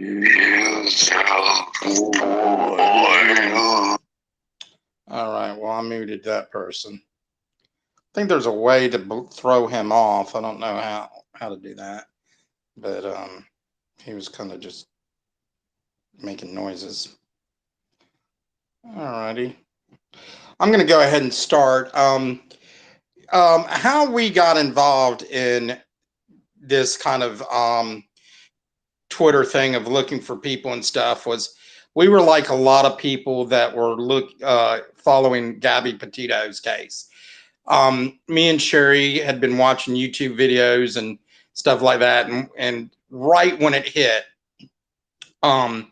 All right, well, I muted that person. I think there's a way to throw him off. I don't know how to do that, but he was kind of just making noises. Alrighty, I'm gonna go ahead and start. How we got involved in this kind of Twitter thing of looking for people and stuff was we were like a lot of people that were following Gabby Petito's case. Me and Sherry had been watching YouTube videos and stuff like that, and right when it hit, um,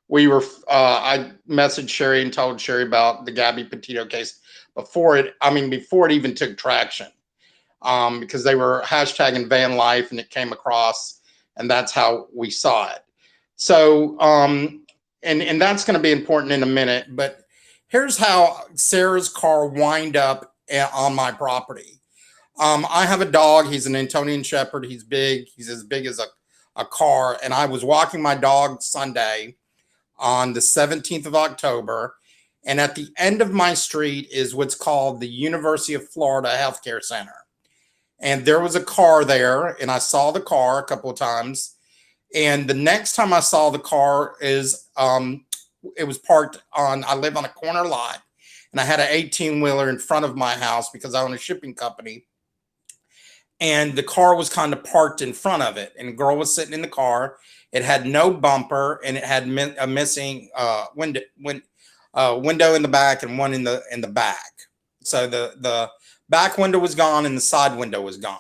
we were I messaged Sherry and told Sherry about the Gabby Petito case before it even took traction, because they were hashtagging van life and it came across, and that's how we saw it. So and that's going to be important in a minute, but here's how Sarah's car wind up on my property. I have a dog. He's an Antonian Shepherd. He's big. He's as big as a car. And I was walking my dog Sunday on the 17th of October. And at the end of my street is what's called the University of Florida Healthcare Center. And there was a car there, and I saw the car a couple of times. And the next time I saw the car is it was parked on, I live on a corner lot, and I had an 18-wheeler in front of my house because I own a shipping company. And the car was kind of parked in front of it, and a girl was sitting in the car. It had no bumper, and it had a missing window in the back and one in the back. So the back window was gone and the side window was gone,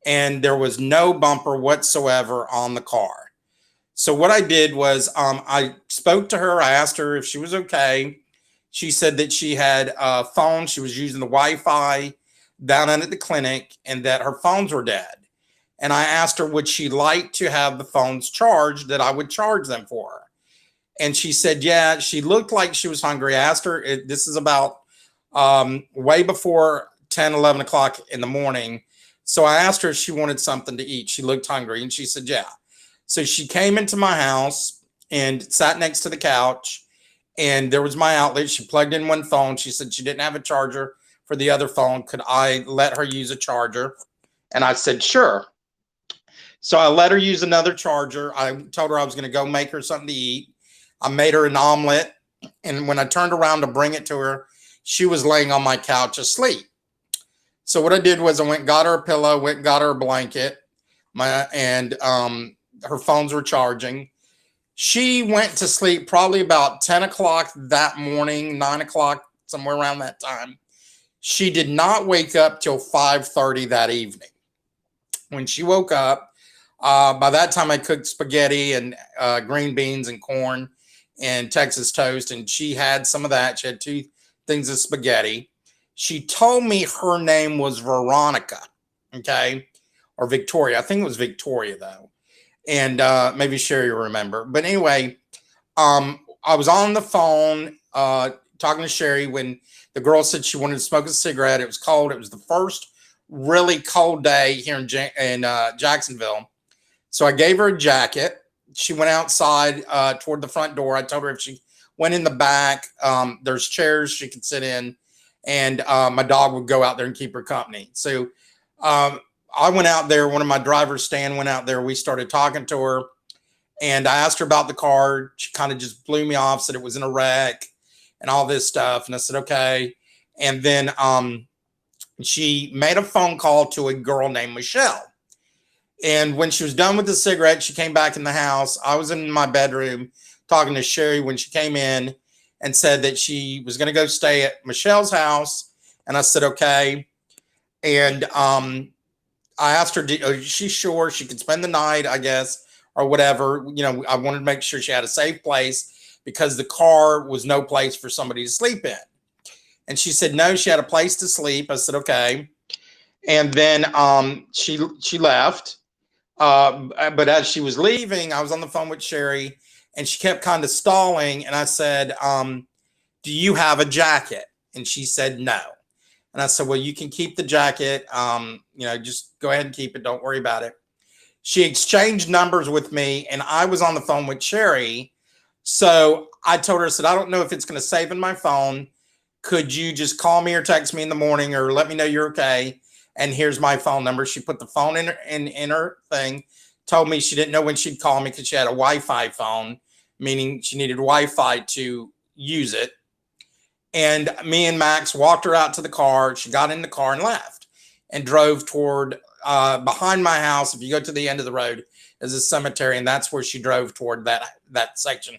and there was no bumper whatsoever on the car. So what I did was I spoke to her. I asked her if she was okay. She said that she had a phone. She was using the Wi-Fi down at the clinic and that her phones were dead. And I asked her, would she like to have the phones charged, that I would charge them for her? And she said, yeah. She looked like she was hungry. I asked her, this is about way before 10, 11 o'clock in the morning. So I asked her if she wanted something to eat. She looked hungry, and she said, yeah. So she came into my house and sat next to the couch, and there was my outlet. She plugged in one phone. She said she didn't have a charger for the other phone. Could I let her use a charger? And I said, sure. So I let her use another charger. I told her I was going to go make her something to eat. I made her an omelet. And when I turned around to bring it to her, she was laying on my couch asleep. So what I did was I went and got her a pillow, went and got her a blanket, and her phones were charging. She went to sleep probably about 10 o'clock that morning, 9 o'clock, somewhere around that time. She did not wake up till 5:30 that evening. When she woke up, by that time I cooked spaghetti and green beans and corn and Texas toast, and she had some of that. She had two things of spaghetti. She told me her name was Veronica, okay, or Victoria. I think it was Victoria though, and maybe Sherry will remember. But anyway, I was on the phone talking to Sherry when the girl said she wanted to smoke a cigarette. It was cold. It was the first really cold day here in Jacksonville. So I gave her a jacket. She went outside toward the front door. I told her if she went in the back, there's chairs she could sit in, and my dog would go out there and keep her company. So I went out there. One of my drivers, Stan, went out there. We started talking to her, and I asked her about the car. She kind of just blew me off, said it was in a wreck and all this stuff. And I said, okay. And then she made a phone call to a girl named Michelle. And when she was done with the cigarette, she came back in the house. I was in my bedroom talking to Sherry when she came in and said that she was going to go stay at Michelle's house. And I said, okay. And I asked her, is she sure she could spend the night, I guess, or whatever. You know, I wanted to make sure she had a safe place because the car was no place for somebody to sleep in. And she said, no, she had a place to sleep. I said, okay. And then she left. But as she was leaving, I was on the phone with Sherry, and she kept kind of stalling. And I said, do you have a jacket? And she said, no. And I said, well, you can keep the jacket. You know, just go ahead and keep it. Don't worry about it. She exchanged numbers with me, and I was on the phone with Sherry. So I told her, I said, I don't know if it's going to save in my phone. Could you just call me or text me in the morning or let me know you're okay? And here's my phone number. She put the phone in her thing, told me she didn't know when she'd call me because she had a Wi-Fi phone, meaning she needed Wi-Fi to use it. And me and Max walked her out to the car. She got in the car and left and drove toward behind my house. If you go to the end of the road is a cemetery, and that's where she drove toward that section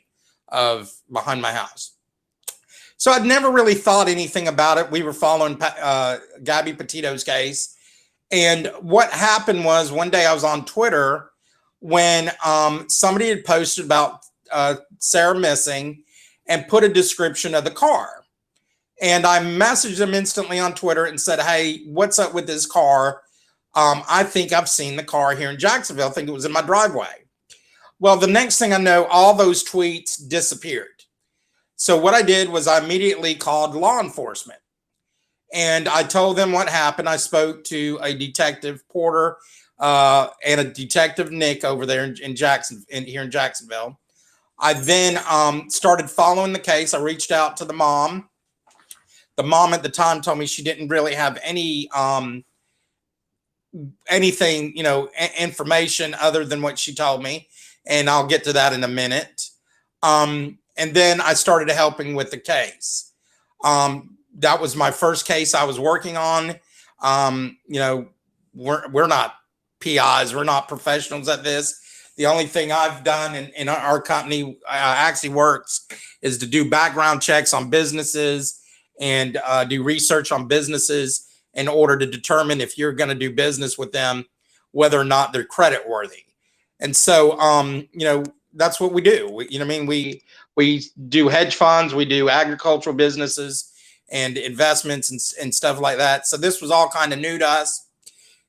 of behind my house. So I'd never really thought anything about it. We were following Gabby Petito's case. And what happened was one day I was on Twitter when somebody had posted about Sarah missing and put a description of the car. And I messaged them instantly on Twitter and said, hey, what's up with this car? I think I've seen the car here in Jacksonville. I think it was in my driveway. Well, the next thing I know, all those tweets disappeared. So what I did was I immediately called law enforcement and I told them what happened. I spoke to a detective Porter and a detective Nick over there here in Jacksonville. I then started following the case. I reached out to the mom. The mom at the time told me she didn't really have any anything, information other than what she told me. And I'll get to that in a minute. And then I started helping with the case. That was my first case I was working on. We're not PIs. We're not professionals at this. The only thing I've done in our company actually works is to do background checks on businesses and do research on businesses in order to determine if you're going to do business with them, whether or not they're credit worthy. And so, that's what we do. We do hedge funds, we do agricultural businesses and investments and stuff like that. So this was all kind of new to us.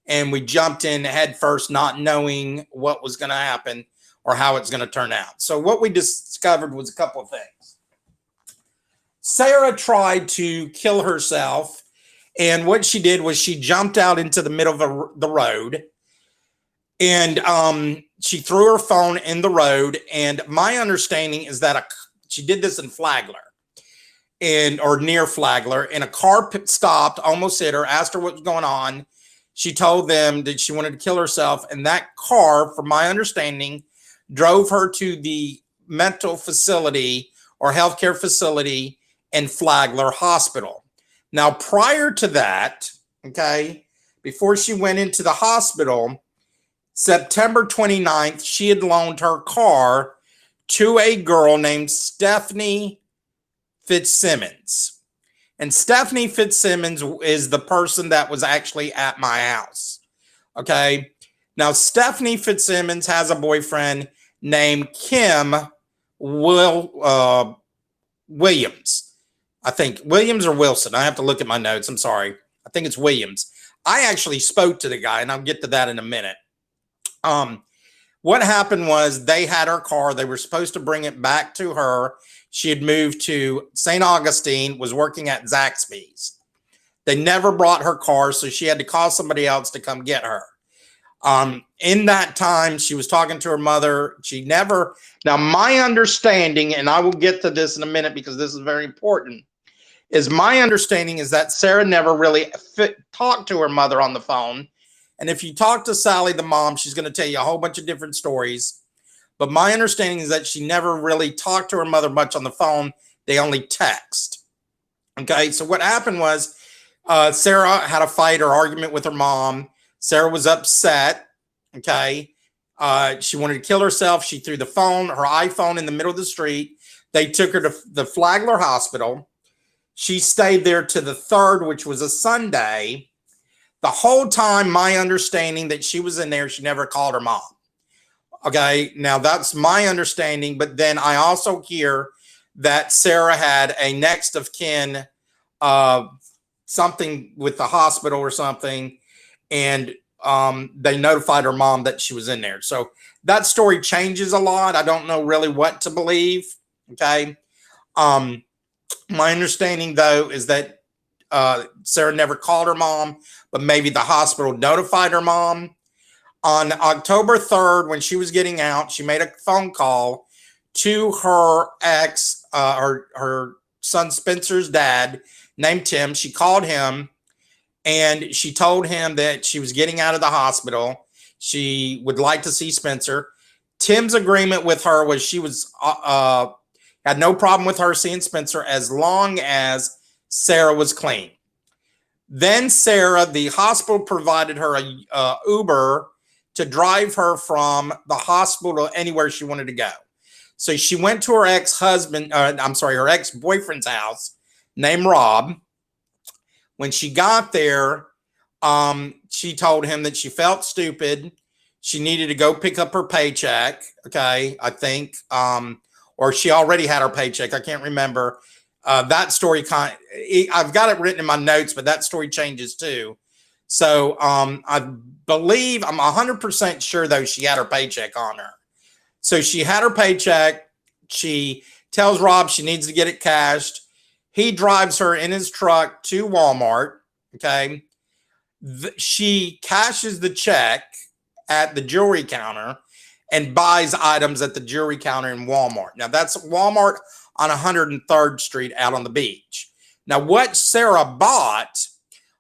And we jumped in head first, not knowing what was going to happen or how it's going to turn out. So what we discovered was a couple of things. Sarah tried to kill herself. And what she did was she jumped out into the middle of the road. And she threw her phone in the road. And my understanding is that she did this in Flagler or near Flagler. And a car stopped, almost hit her, asked her what was going on. She told them that she wanted to kill herself. And that car, from my understanding, drove her to the mental facility or healthcare facility in Flagler Hospital. Now, prior to that, before she went into the hospital, September 29th, she had loaned her car to a girl named Stephanie Fitzsimmons. And Stephanie Fitzsimmons is the person that was actually at my house. Okay. Now, Stephanie Fitzsimmons has a boyfriend named Kim Williams. I think Williams or Wilson. I have to look at my notes. I'm sorry. I think it's Williams. I actually spoke to the guy, and I'll get to that in a minute. What happened was they had her car. They were supposed to bring it back to her. She had moved to St. Augustine, was working at Zaxby's. They never brought her car, so she had to call somebody else to come get her. In that time, she was talking to her mother. Now my understanding, and I will get to this in a minute because this is very important, is my understanding is that Sarah never really talked to her mother on the phone. And if you talk to Sally, the mom, she's going to tell you a whole bunch of different stories. But my understanding is that she never really talked to her mother much on the phone. They only text. Okay, so what happened was Sarah had a fight or argument with her mom. Sarah was upset. Okay, she wanted to kill herself. She threw her iPhone in the middle of the street. They took her to the Flagler Hospital. She stayed there to the 3rd, which was a Sunday. The whole time, my understanding that she was in there, she never called her mom. Okay, now that's my understanding. But then I also hear that Sarah had a next of kin, something with the hospital or something, and they notified her mom that she was in there. So that story changes a lot. I don't know really what to believe. Okay. My understanding, though, is that Sarah never called her mom, but maybe the hospital notified her mom. On October 3rd, when she was getting out, she made a phone call to her ex, her son Spencer's dad, named Tim. She called him and she told him that she was getting out of the hospital. She would like to see Spencer. Tim's agreement with her was she was had no problem with her seeing Spencer as long as Sarah was clean. Then Sarah, the hospital provided her a Uber to drive her from the hospital to anywhere she wanted to go. So she went to her ex-husband, her ex-boyfriend's house named Rob. When she got there, she told him that she felt stupid. She needed to go pick up her paycheck. Okay, I think, or she already had her paycheck. I can't remember. That story I've got it written in my notes, but that story changes too. So I believe, I'm 100% sure though, she had her paycheck on her. So she had her paycheck. She tells Rob she needs to get it cashed. He drives her in his truck to Walmart. Okay. She cashes the check at the jewelry counter and buys items at the jewelry counter in Walmart. Now that's Walmart on 103rd Street out on the beach. Now what Sarah bought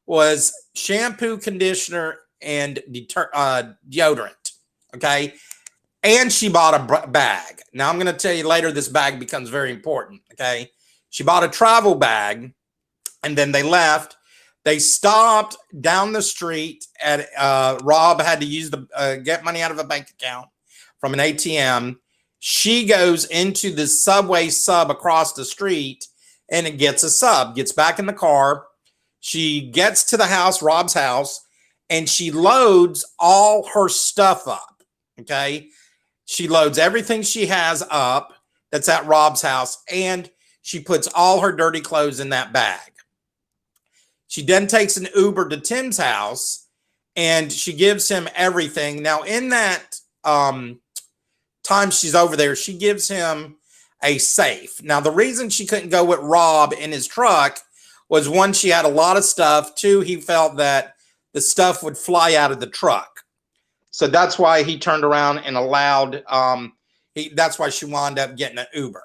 was shampoo, conditioner, and deodorant. Okay. And she bought a bag. Now I'm going to tell you later, this bag becomes very important. Okay. She bought a travel bag and then they left. They stopped down the street at Rob had to use get money out of a bank account from an ATM. She goes into the Subway sub across the street and it gets a sub, gets back in the car. She gets to the house, Rob's house, and she loads all her stuff up. Okay. She loads everything she has up that's at Rob's house, and she puts all her dirty clothes in that bag. She then takes an Uber to Tim's house and she gives him everything. Now, in that time she's over there, she gives him a safe. Now, the reason she couldn't go with Rob in his truck was, one, she had a lot of stuff. Two, he felt that the stuff would fly out of the truck. So that's why he turned around and allowed, that's why she wound up getting an Uber.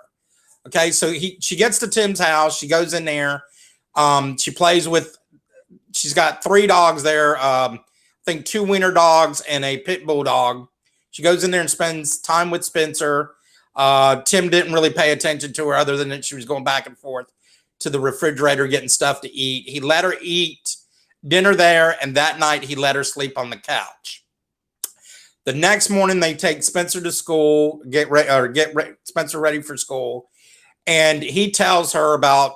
Okay, so she gets to Tim's house. She goes in there. She plays with, she's got 3 dogs there. I think 2 wiener dogs and a pit bull dog. She goes in there and spends time with Spencer. Tim didn't really pay attention to her other than that she was going back and forth to the refrigerator getting stuff to eat. He let her eat dinner there, and that night he let her sleep on the couch. The next morning they take Spencer to school, get Spencer ready for school, and he tells her about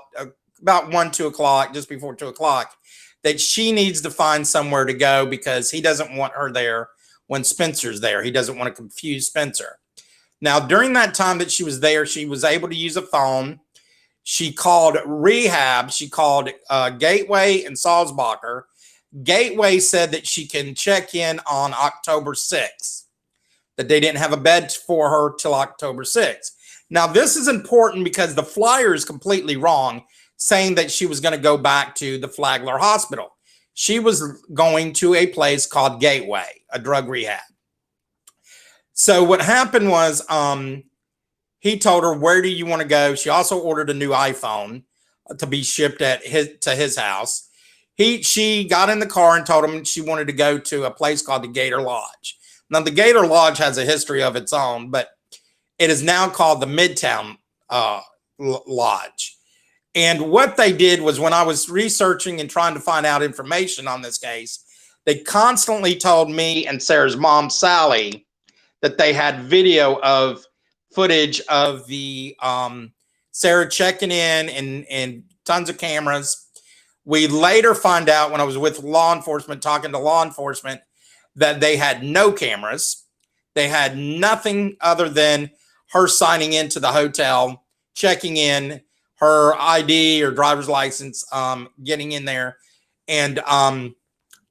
1, 2 o'clock, just before 2 o'clock, that she needs to find somewhere to go because he doesn't want her there when Spencer's there. He doesn't want to confuse Spencer. Now, during that time that she was there, she was able to use a phone. She called rehab. She called Gateway and Sulzbacher. Gateway said that she can check in on October 6th, that they didn't have a bed for her till October 6th. Now, this is important because the flyer is completely wrong, saying that she was going to go back to the Flagler Hospital. She was going to a place called Gateway, a drug rehab. So what happened was he told her, where do you want to go? She also ordered a new iPhone to be shipped to his house. She got in the car and told him she wanted to go to a place called the Gator Lodge. Now, the Gator Lodge has a history of its own, but it is now called the Midtown Lodge. And what they did was, when I was researching and trying to find out information on this case, they constantly told me and Sarah's mom, Sally, that they had video of footage of the Sarah checking in and tons of cameras. We later find out, when I was with law enforcement, talking to law enforcement, that they had no cameras. They had nothing other than her signing into the hotel, checking in, her ID or driver's license, getting in there. And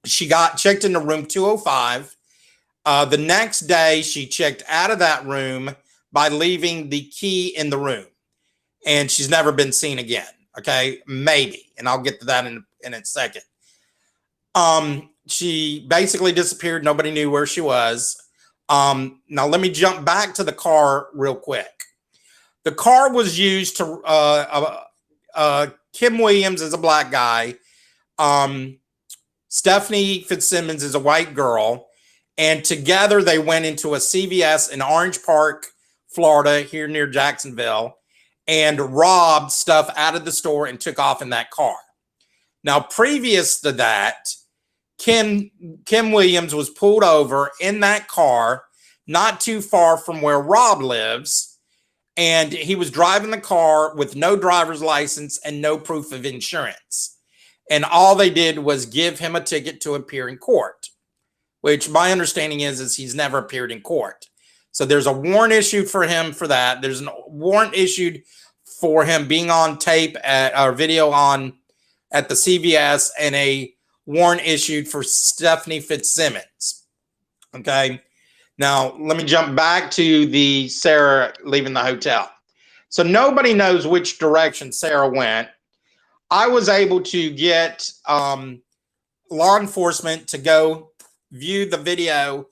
she got checked into room 205. The next day, she checked out of that room by leaving the key in the room. And she's never been seen again. Okay, maybe. And I'll get to that in a second. she basically disappeared. Nobody knew where she was. Now let me jump back to the car real quick. The car was used to Kim Williams is a black guy. Stephanie Fitzsimmons is a white girl. And together they went into a CVS in Orange Park, Florida, here near Jacksonville, and robbed stuff out of the store and took off in that car. Now, previous to that, Kim Williams was pulled over in that car, not too far from where Rob lives, and he was driving the car with no driver's license and no proof of insurance. And all they did was give him a ticket to appear in court, which my understanding is he's never appeared in court. So there's a warrant issued for him for that. There's a warrant issued for him being on tape or video at the CVS, and a warrant issued for Stephanie Fitzsimmons. Okay. Now, let me jump back to the Sarah leaving the hotel. So nobody knows which direction Sarah went. I was able to get law enforcement to go view the video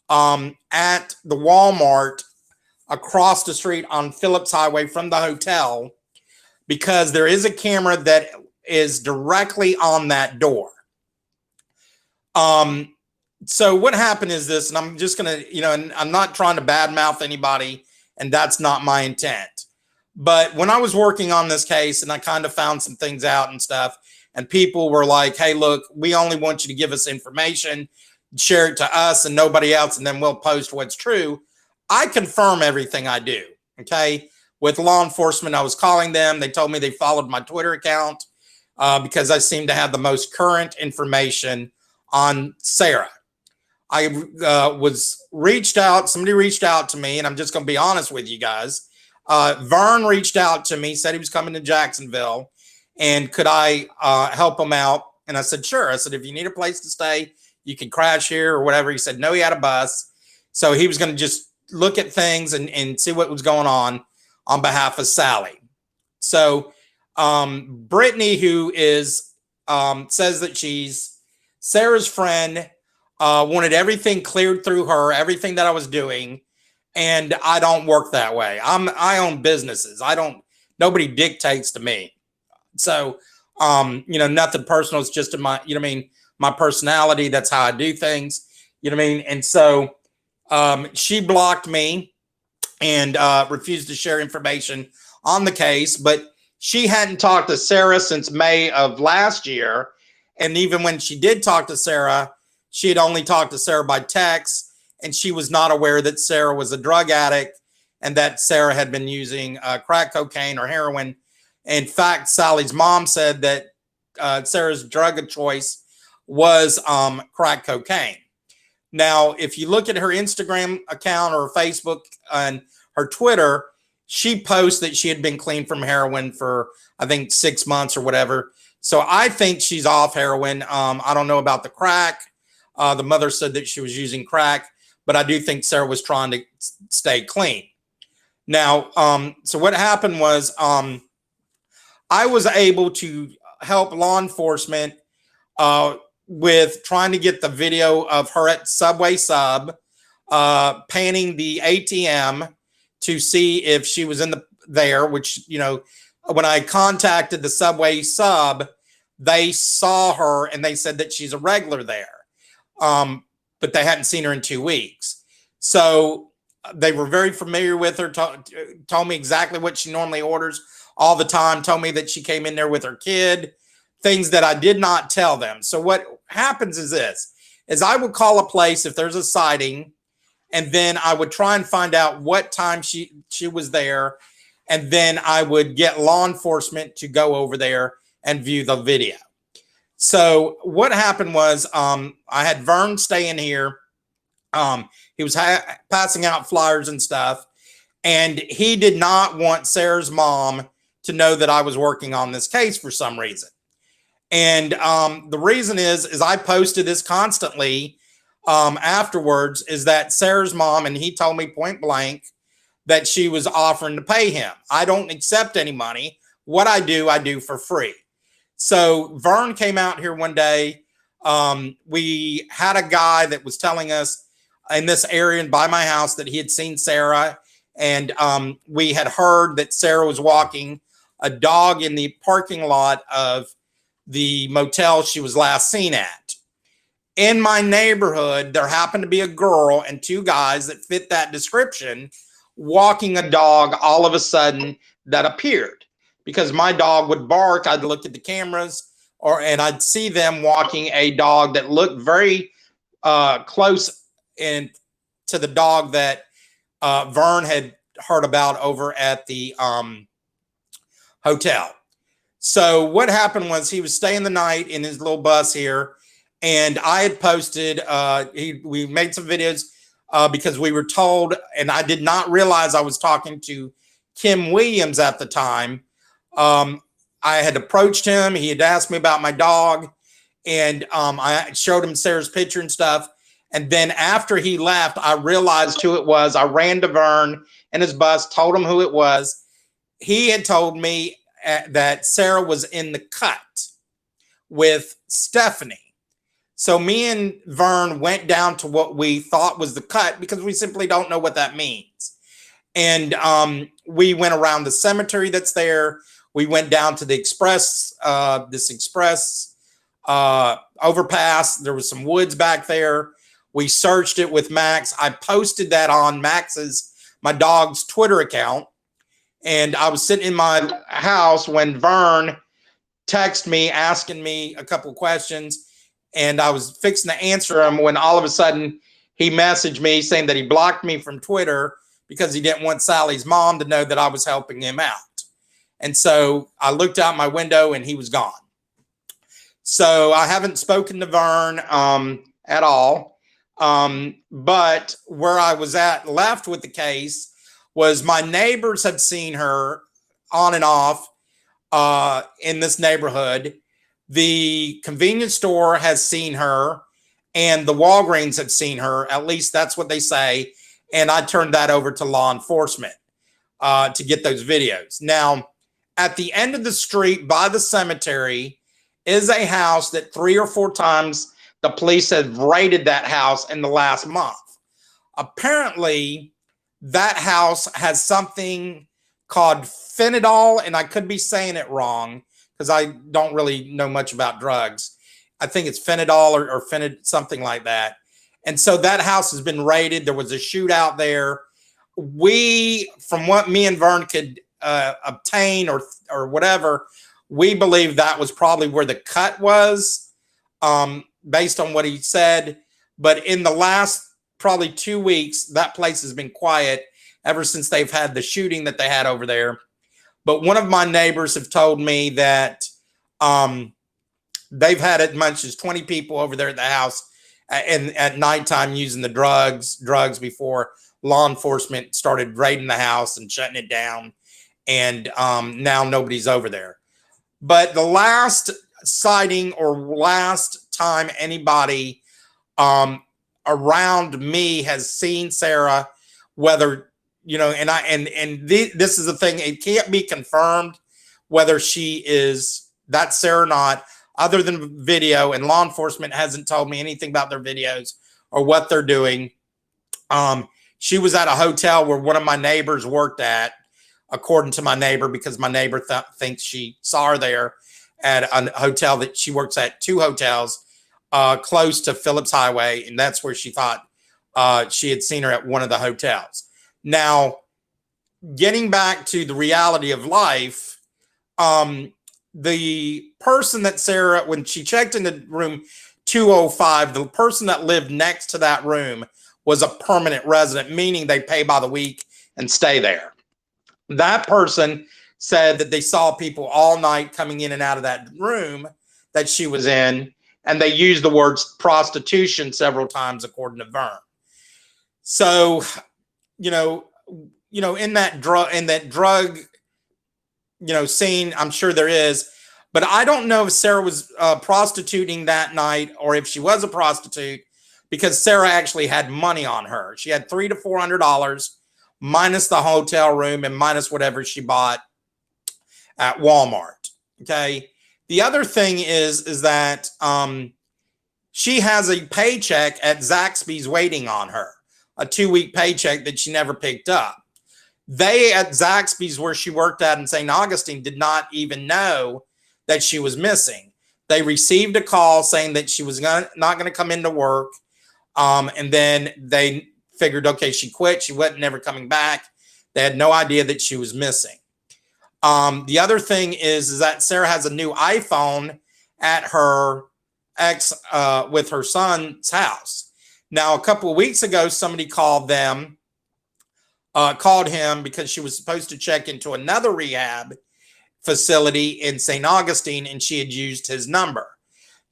at the Walmart across the street on Phillips Highway from the hotel, because there is a camera that is directly on that door. So what happened is this, and I'm just going to, and I'm not trying to badmouth anybody, and that's not my intent. But when I was working on this case and I kind of found some things out and stuff, and people were like, hey, look, we only want you to give us information, share it to us and nobody else, and then we'll post what's true. I confirm everything I do. Okay. With law enforcement, I was calling them. They told me they followed my Twitter account because I seem to have the most current information on Sarah. I was reached out. Somebody reached out to me, and I'm just going to be honest with you guys. Vern reached out to me, said he was coming to Jacksonville, and could I help him out? And I said, sure. I said, if you need a place to stay, you can crash here or whatever. He said, no, he had a bus. So he was going to just look at things and see what was going on behalf of Sally. So Brittany, who is says that she's Sarah's friend, wanted everything cleared through her, everything that I was doing. And I don't work that way. I own businesses. Nobody dictates to me. So, nothing personal. It's just in my, my personality. That's how I do things. And so she blocked me and refused to share information on the case. But she hadn't talked to Sarah since May of last year. And even when she did talk to Sarah, she had only talked to Sarah by text. And she was not aware that Sarah was a drug addict and that Sarah had been using crack cocaine or heroin. In fact, Sally's mom said that Sarah's drug of choice was crack cocaine. Now, if you look at her Instagram account or Facebook and her Twitter, she posts that she had been clean from heroin for, I think, 6 months or whatever. So I think she's off heroin. I don't know about the crack. The mother said that she was using crack, but I do think Sarah was trying to stay clean. Now, so what happened was I was able to help law enforcement with trying to get the video of her at Subway Sub, panning the ATM to see if she was there, which, when I contacted the Subway Sub, they saw her and they said that she's a regular there. But they hadn't seen her in 2 weeks. So they were very familiar with her, told me exactly what she normally orders all the time, told me that she came in there with her kid, things that I did not tell them. So what happens is this, is I would call a place if there's a sighting, and then I would try and find out what time she was there, and then I would get law enforcement to go over there and view the video. So what happened was I had Vern staying here. He was passing out flyers and stuff, and he did not want Sarah's mom to know that I was working on this case for some reason. And the reason is I posted this constantly afterwards, is that Sarah's mom, and he told me point blank that she was offering to pay him. I don't accept any money. What I do for free. So Vern came out here one day We had a guy that was telling us in this area and by my house that he had seen Sarah, and we had heard that Sarah was walking a dog in the parking lot of the motel she was last seen at. In my neighborhood, there happened to be a girl and two guys that fit that description walking a dog all of a sudden that appeared. Because my dog would bark, I'd look at the cameras, and I'd see them walking a dog that looked very close in to the dog that Vern had heard about over at the hotel. So what happened was he was staying the night in his little bus here, and I had posted, we made some videos because we were told, and I did not realize I was talking to Kim Williams at the time. I had approached him. He had asked me about my dog, and I showed him Sarah's picture and stuff. And then after he left, I realized who it was. I ran to Vern in his bus, told him who it was. He had told me that Sarah was in the cut with Stephanie. So me and Vern went down to what we thought was the cut because we simply don't know what that means. And we went around the cemetery that's there. We went down to the express, overpass. There was some woods back there. We searched it with Max. I posted that on my dog's Twitter account. And I was sitting in my house when Vern texted me asking me a couple of questions. And I was fixing to answer him when all of a sudden he messaged me saying that he blocked me from Twitter because he didn't want Sally's mom to know that I was helping him out. And so I looked out my window and he was gone. So I haven't spoken to Vern at all. But where I was left with the case was my neighbors had seen her on and off in this neighborhood. The convenience store has seen her, and the Walgreens have seen her. At least that's what they say. And I turned that over to law enforcement to get those videos. Now, at the end of the street by the cemetery is a house that 3 or 4 times the police have raided that house in the last month. Apparently, that house has something called fentanyl, and I could be saying it wrong because I don't really know much about drugs. I think it's fentanyl or something like that. And so that house has been raided. There was a shootout there. From what me and Vern could obtain or whatever, we believe that was probably where the cut was, based on what he said. But in the last probably 2 weeks, that place has been quiet ever since they've had the shooting that they had over there. But one of my neighbors have told me that they've had as much as 20 people over there at the house at nighttime using the drugs before law enforcement started raiding the house and shutting it down. And now nobody's over there. But the last sighting or last time anybody around me has seen Sarah, whether, you know, this is the thing, it can't be confirmed whether that's Sarah or not, other than video, and law enforcement hasn't told me anything about their videos or what they're doing. She was at a hotel where one of my neighbors worked at, according to my neighbor, because my neighbor thinks she saw her there at a hotel that she works at, 2 hotels close to Phillips Highway, and that's where she thought she had seen her at one of the hotels. Now, getting back to the reality of life, the person that Sarah, when she checked into room 205, the person that lived next to that room was a permanent resident, meaning they pay by the week and stay there. That person said that they saw people all night coming in and out of that room that she was in, and they used the words prostitution several times, according to Vern. So, in that drug, scene, I'm sure there is, but I don't know if Sarah was prostituting that night or if she was a prostitute, because Sarah actually had money on her. She had $300 to $400 minus the hotel room and minus whatever she bought at Walmart. Okay. The other thing is that she has a paycheck at Zaxby's waiting on her, a 2-week paycheck that she never picked up. They at Zaxby's, where she worked at in St. Augustine, did not even know that she was missing. They received a call saying that she was not going to come into work. And then they figured, okay, she quit. She wasn't never coming back. They had no idea that she was missing. The other thing is that Sarah has a new iPhone at her with her son's house. Now, a couple of weeks ago, somebody called him because she was supposed to check into another rehab facility in St. Augustine, and she had used his number.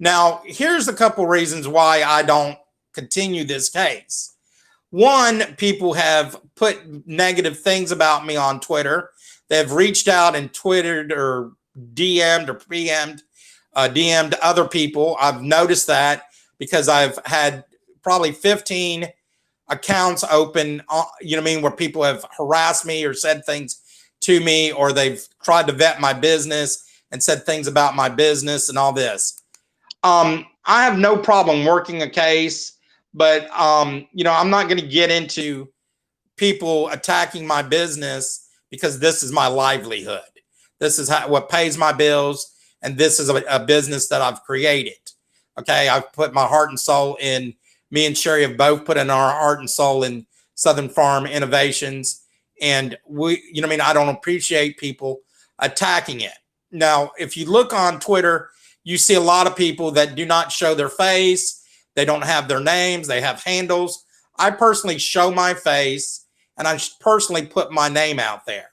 Now, here's a couple reasons why I don't continue this case. One, people have put negative things about me on Twitter. They've reached out and Twittered or DM'd or DM'd other people. I've noticed that because I've had probably 15 accounts open, where people have harassed me or said things to me, or they've tried to vet my business and said things about my business and all this. I have no problem working a case, but I'm not going to get into people attacking my business because this is my livelihood. This is what pays my bills, and this is a business that I've created. Okay, I've put my heart and soul in. Me and Sherry have both put in our heart and soul in Southern Farm Innovations, and I don't appreciate people attacking it. Now, if you look on Twitter, you see a lot of people that do not show their face. They don't have their names. They have handles. I personally show my face, and I personally put my name out there.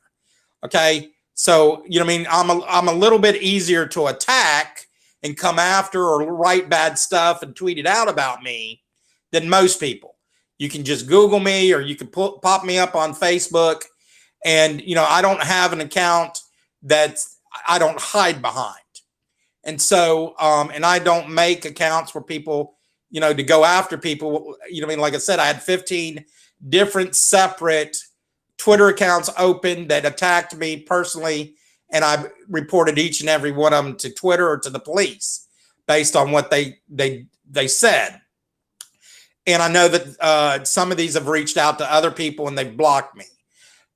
Okay, so I'm a little bit easier to attack and come after or write bad stuff and tweet it out about me than most people. You can just Google me, or you can pop me up on Facebook, and I don't have an account that I don't hide behind. And so, and I don't make accounts where people, to go after people. Like I said, I had 15 different separate Twitter accounts open that attacked me personally, and I reported each and every one of them to Twitter or to the police based on what they said. And I know that some of these have reached out to other people and they've blocked me.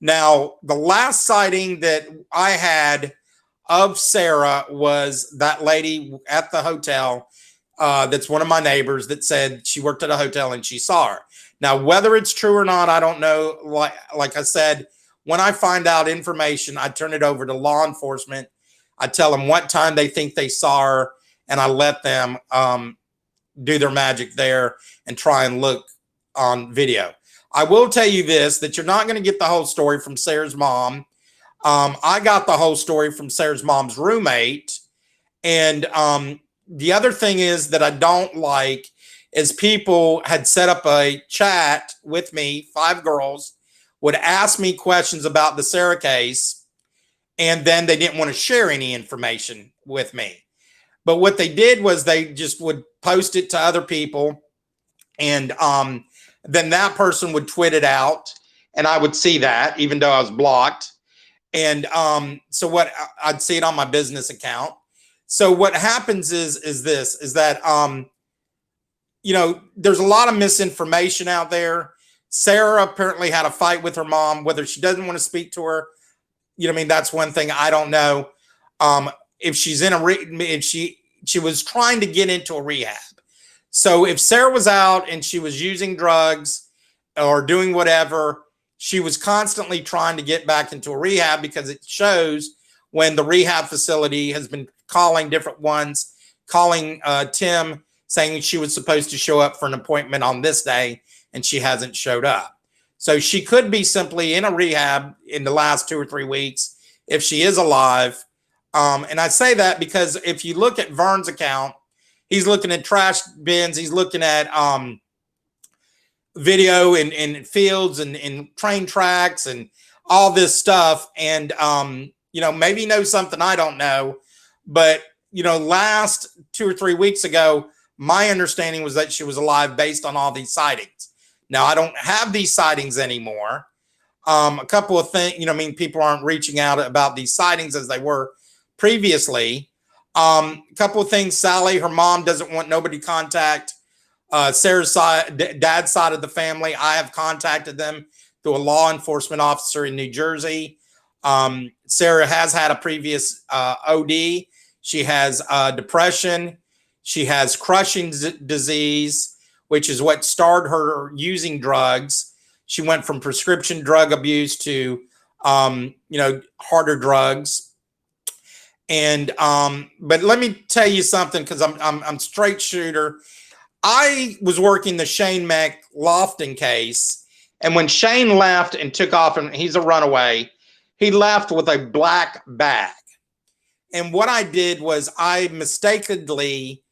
Now, the last sighting that I had of Sarah was that lady at the hotel. That's one of my neighbors that said she worked at a hotel and she saw her. Now, whether it's true or not, I don't know. Like I said, when I find out information, I turn it over to law enforcement. I tell them what time they think they saw her, and I let them do their magic there and try and look on video. I will tell you this, that you're not going to get the whole story from Sarah's mom. I got the whole story from Sarah's mom's roommate. And the other thing is that I don't like is people had set up a chat with me, 5 girls, would ask me questions about the Sarah case, and then they didn't want to share any information with me. But what they did was they just would post it to other people, and then that person would tweet it out, and I would see that even though I was blocked. And so what I'd see it on my business account. So what happens is that there's a lot of misinformation out there. Sarah apparently had a fight with her mom. Whether she doesn't want to speak to her, that's one thing. I don't know. If she's in if she was trying to get into a rehab. So if Sarah was out and she was using drugs or doing whatever, she was constantly trying to get back into a rehab, because it shows when the rehab facility has been calling different ones, calling Tim, saying she was supposed to show up for an appointment on this day, and she hasn't showed up. So she could be simply in a rehab in the last 2 or 3 weeks if she is alive. And I say that because if you look at Vern's account, he's looking at trash bins. He's looking at video in fields and in train tracks and all this stuff. And, maybe he knows something I don't know. But, last 2 or 3 weeks ago, my understanding was that she was alive based on all these sightings. Now, I don't have these sightings anymore. A couple of things, people aren't reaching out about these sightings as they were previously. Couple of things. Sally, her mom doesn't want nobody to contact Sarah's side, dad's side of the family. I have contacted them through a law enforcement officer in New Jersey. Sarah has had a previous OD. She has depression. She has Cushing's disease, which is what started her using drugs. She went from prescription drug abuse to, harder drugs. And but let me tell you something, because I'm straight shooter. I was working the Shane McLaughlin case, and when Shane left and took off, and he's a runaway, he left with a black bag. And what I did was I mistakenly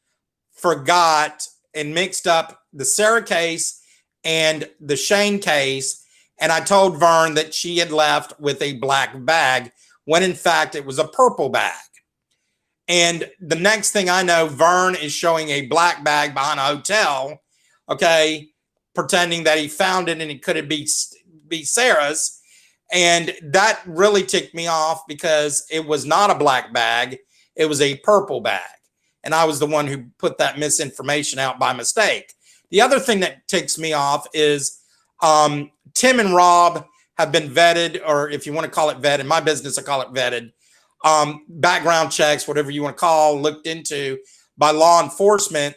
forgot and mixed up the Sarah case and the Shane case, and I told Vern that she had left with a black bag when in fact it was a purple bag. And the next thing I know, Vern is showing a black bag behind a hotel, okay, pretending that he found it and it could be Sarah's. And that really ticked me off because it was not a black bag. It was a purple bag. And I was the one who put that misinformation out by mistake. The other thing that ticks me off is Tim and Rob have been vetted, or if you want to call it vetted, in my business, I call it vetted. Background checks, whatever you want to call, looked into by law enforcement.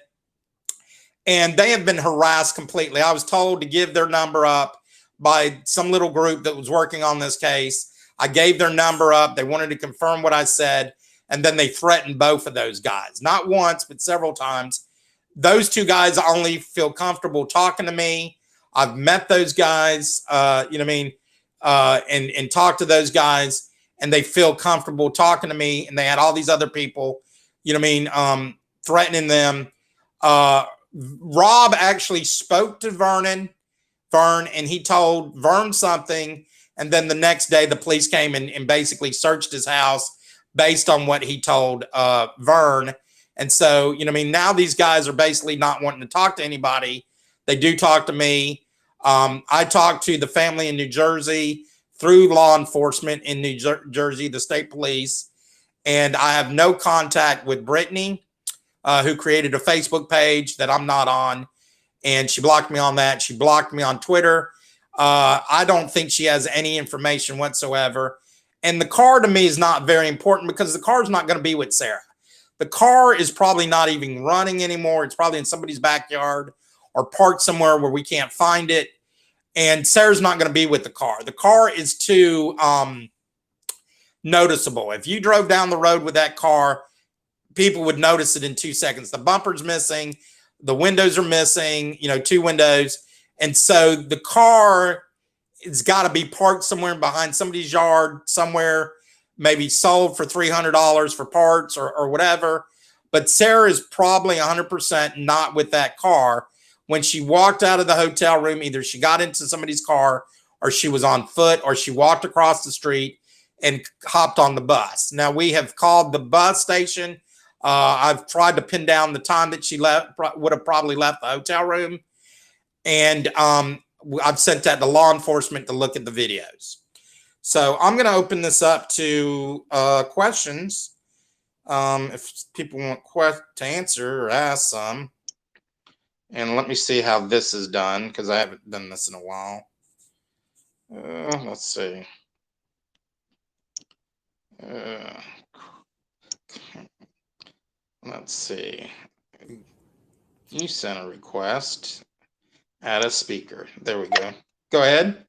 And they have been harassed completely. I was told to give their number up by some little group that was working on this case. I gave their number up. They wanted to confirm what I said. And then they threatened both of those guys, not once, but several times. Those two guys only feel comfortable talking to me. I've met those guys, and talked to those guys, and they feel comfortable talking to me. And they had all these other people, threatening them. Rob actually spoke to Vern, and he told Vern something. And then the next day, the police came and basically searched his house based on what he told Vern. And so, now these guys are basically not wanting to talk to anybody. They do talk to me. I talked to the family in New Jersey through law enforcement in New Jersey, the state police. And I have no contact with Brittany, who created a Facebook page that I'm not on. And she blocked me on that. She blocked me on Twitter. I don't think she has any information whatsoever. And the car to me is not very important because the car is not going to be with Sarah. The car is probably not even running anymore. It's probably in somebody's backyard or parked somewhere where we can't find it. And Sarah's not going to be with the car. The car is too noticeable. If you drove down the road with that car, people would notice it in 2 seconds. The bumper's missing. The windows are missing, 2 windows. And so the car, it's got to be parked somewhere behind somebody's yard, somewhere, maybe sold for $300 for parts or whatever. But Sarah is probably 100% not with that car. When she walked out of the hotel room, either she got into somebody's car or she was on foot or she walked across the street and hopped on the bus. Now, we have called the bus station. I've tried to pin down the time that she would have probably left the hotel room. And I've sent that to law enforcement to look at the videos. So I'm going to open this up to questions. If people want to answer or ask some. And let me see how this is done, because I haven't done this in a while. Let's see. Let's see. You sent a request. Add a speaker. There we go. Go ahead.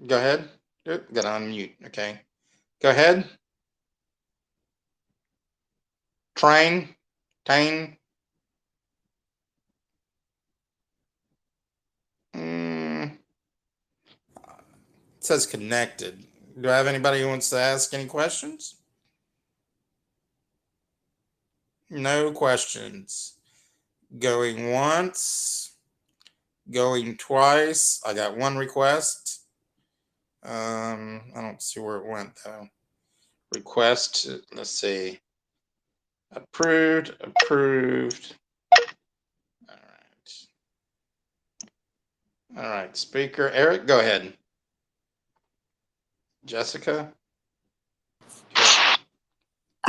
Go ahead. Got to unmute. Okay. Go ahead. Tane. It says connected. Do I have anybody who wants to ask any questions? No questions. Going once. Going twice. I got one request. I don't see where it went though. Request. Let's see. Approved. All right. Speaker. Eric, go ahead. Jessica.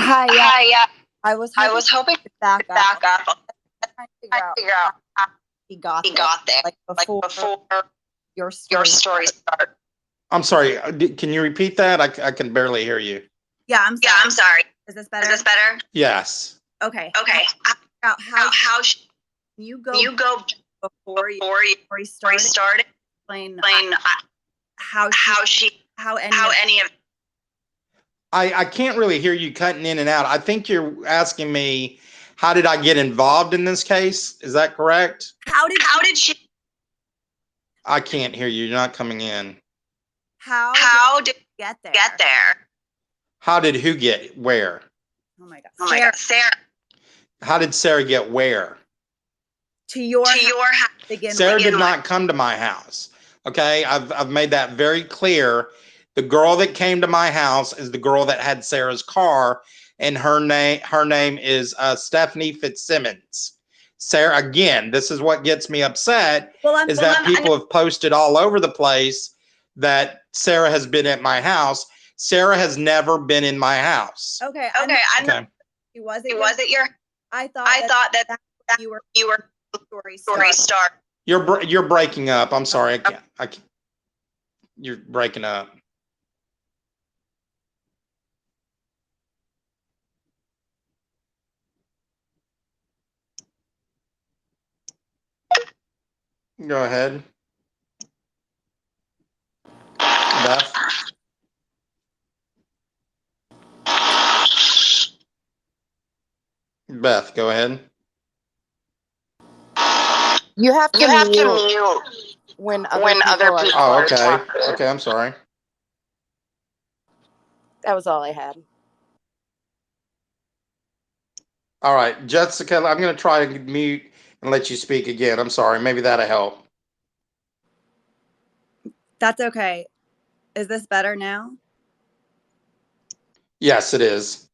Hi, yeah. Hi, yeah. I was I was hoping to back to back up. up. I'm trying to figure out Figure out how he got he there. got there. Like before your your story. story started. I'm sorry. Can you repeat that? I can barely hear you. Yeah, I'm sorry. Yeah, I'm sorry. Is this better? Is this better? Yes. Okay. Okay. How you go before you you started? Explain how any of I can't really hear you cutting in and out. I think you're asking me, how did I get involved in this case? Is that correct? how did she I can't hear you. You're not coming in. how did you get there? How did who get where? Oh my god. Oh my God, Sarah. How did Sarah get where? To your house. Sarah did not come to my house. Okay, I've made that very clear. The girl that came to my house is the girl that had Sarah's car, and her name is Stephanie Fitzsimmons. Sarah, again, this is what gets me upset, is that people have posted all over the place that Sarah has been at my house. Sarah has never been in my house. Okay. Okay. Was it your? I thought that you were story start. You're breaking up. I'm sorry. I can't. You're breaking up. Go ahead. Beth. Beth, go ahead. You have to mute when other people Oh, are okay. talking. Okay, I'm sorry. That was all I had. All right, Jessica, I'm going to try to mute and let you speak again. I'm sorry. Maybe that'll help. That's okay. Is this better now? Yes, it is.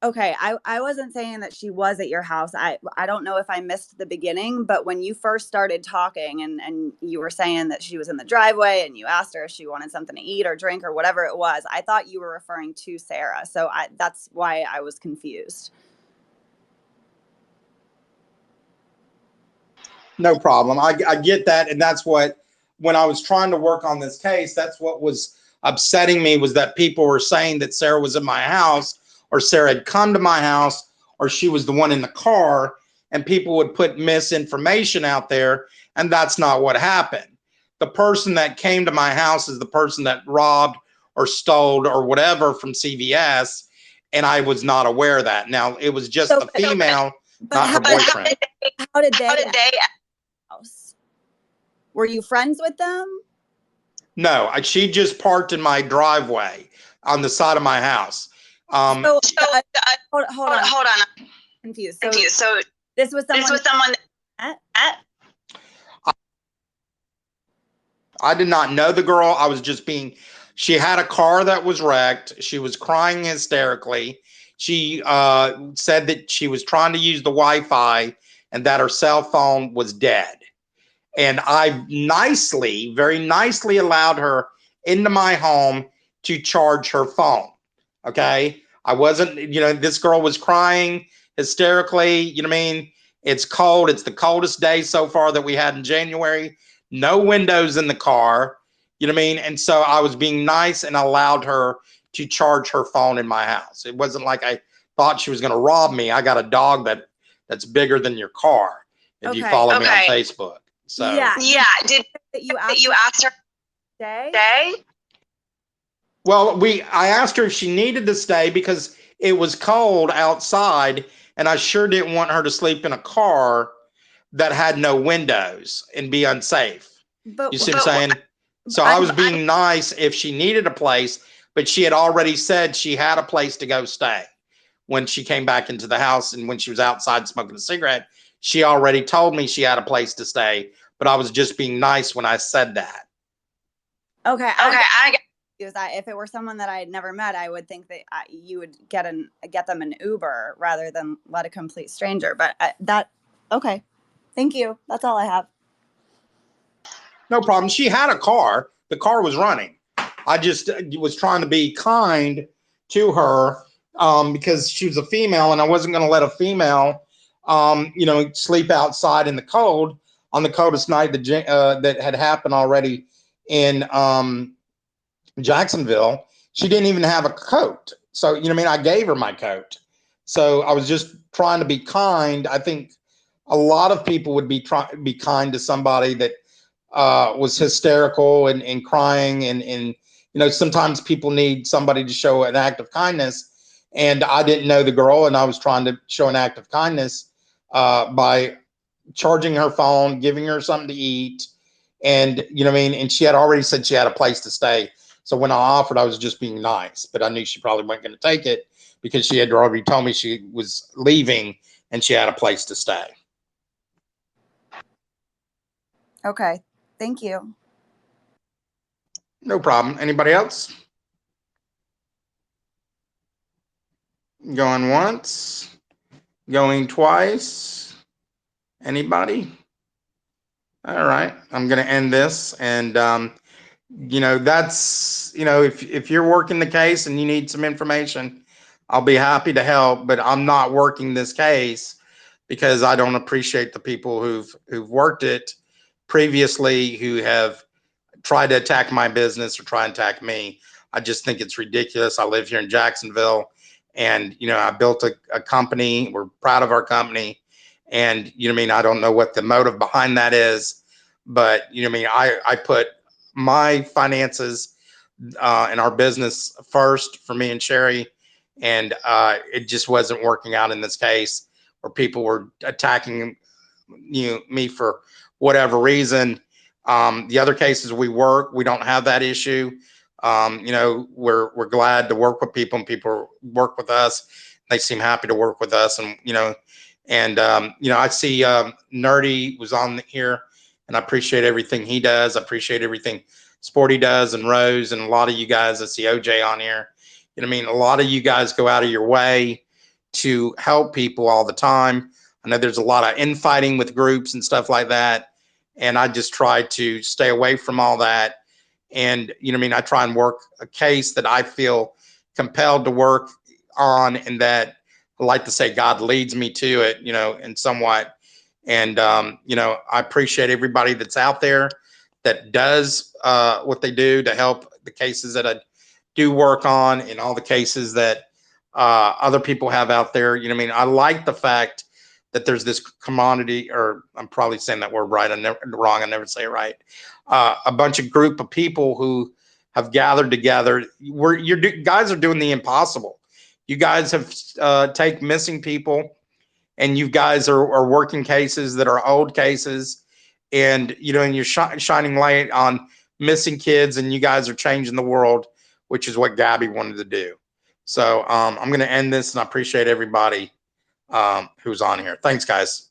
Okay, I wasn't saying that she was at your house. I don't know if I missed the beginning, but when you first started talking and you were saying that she was in the driveway and you asked her if she wanted something to eat or drink or whatever it was, I thought you were referring to Sarah. So that's why I was confused. No problem. I get that, and that's what, when I was trying to work on this case, that's what was upsetting me, was that people were saying that Sarah was in my house, or Sarah had come to my house, or she was the one in the car, and people would put misinformation out there, and that's not what happened. The person that came to my house is the person that robbed or stole or whatever from CVS, and I was not aware of that. Now, it was just the female, not her boyfriend. How did they house? Were you friends with them? No, she just parked in my driveway on the side of my house. Hold on. I'm confused. So this was someone I did not know the girl. I was just being, she had a car that was wrecked. She was crying hysterically. She said that she was trying to use the Wi-Fi and that her cell phone was dead. And I nicely, very nicely allowed her into my home to charge her phone. Okay. I wasn't, this girl was crying hysterically. You know what I mean? It's cold. It's the coldest day so far that we had in January. No windows in the car. You know what I mean? And so I was being nice and allowed her to charge her phone in my house. It wasn't like I thought she was going to rob me. I got a dog that's bigger than your car. If you follow me on Facebook. So yeah. Did you ask her stay? Well, I asked her if she needed to stay because it was cold outside, and I sure didn't want her to sleep in a car that had no windows and be unsafe. You see what I'm saying? So I was being nice if she needed a place, but she had already said she had a place to go stay when she came back into the house, and when she was outside smoking a cigarette, she already told me she had a place to stay, but I was just being nice when I said that. Okay. If it were someone that I had never met, I would think that you would get them an Uber rather than let a complete stranger. But okay. Thank you. That's all I have. No problem. She had a car. The car was running. I just was trying to be kind to her because she was a female, and I wasn't going to let a female, sleep outside in the cold on the coldest night that had happened already in Jacksonville. She didn't even have a coat. So, I gave her my coat. So I was just trying to be kind. I think a lot of people would be kind to somebody that was hysterical and crying. And sometimes people need somebody to show an act of kindness. And I didn't know the girl, and I was trying to show an act of kindness by charging her phone, giving her something to eat. And, and she had already said she had a place to stay. So when I offered, I was just being nice, but I knew she probably wasn't going to take it because she had already told me she was leaving and she had a place to stay. Okay. Thank you. No problem. Anybody else? Going once? Going twice? Anybody? All right. I'm going to end this. And, that's, if you're working the case and you need some information, I'll be happy to help, but I'm not working this case because I don't appreciate the people who've worked it previously, who have tried to attack my business or try and attack me. I just think it's ridiculous. I live here in Jacksonville, and I built a company. We're proud of our company, and I don't know what the motive behind that is, but I put my finances and our business first for me and Sherry, and it just wasn't working out in this case where people were attacking me for whatever reason. The other cases we don't have that issue. We're glad to work with people, and people work with us. They seem happy to work with us, and I see Nerdy was on here, and I appreciate everything he does. I appreciate everything Sporty does, and Rose, and a lot of you guys. I see OJ on here. A lot of you guys go out of your way to help people all the time. I know there's a lot of infighting with groups and stuff like that, and I just try to stay away from all that. And I try and work a case that I feel compelled to work on, and that I like to say God leads me to it, and somewhat. And I appreciate everybody that's out there that does what they do to help the cases that I do work on, and all the cases that other people have out there. I like the fact that there's this commodity, or I'm probably saying that word right. Wrong. I never say it right. A bunch of group of people who have gathered together. Guys are doing the impossible. You guys have take missing people, and you guys are working cases that are old cases, and and you're shining light on missing kids, and you guys are changing the world, which is what Gabby wanted to do. So I'm going to end this, and I appreciate everybody who's on here. Thanks, guys.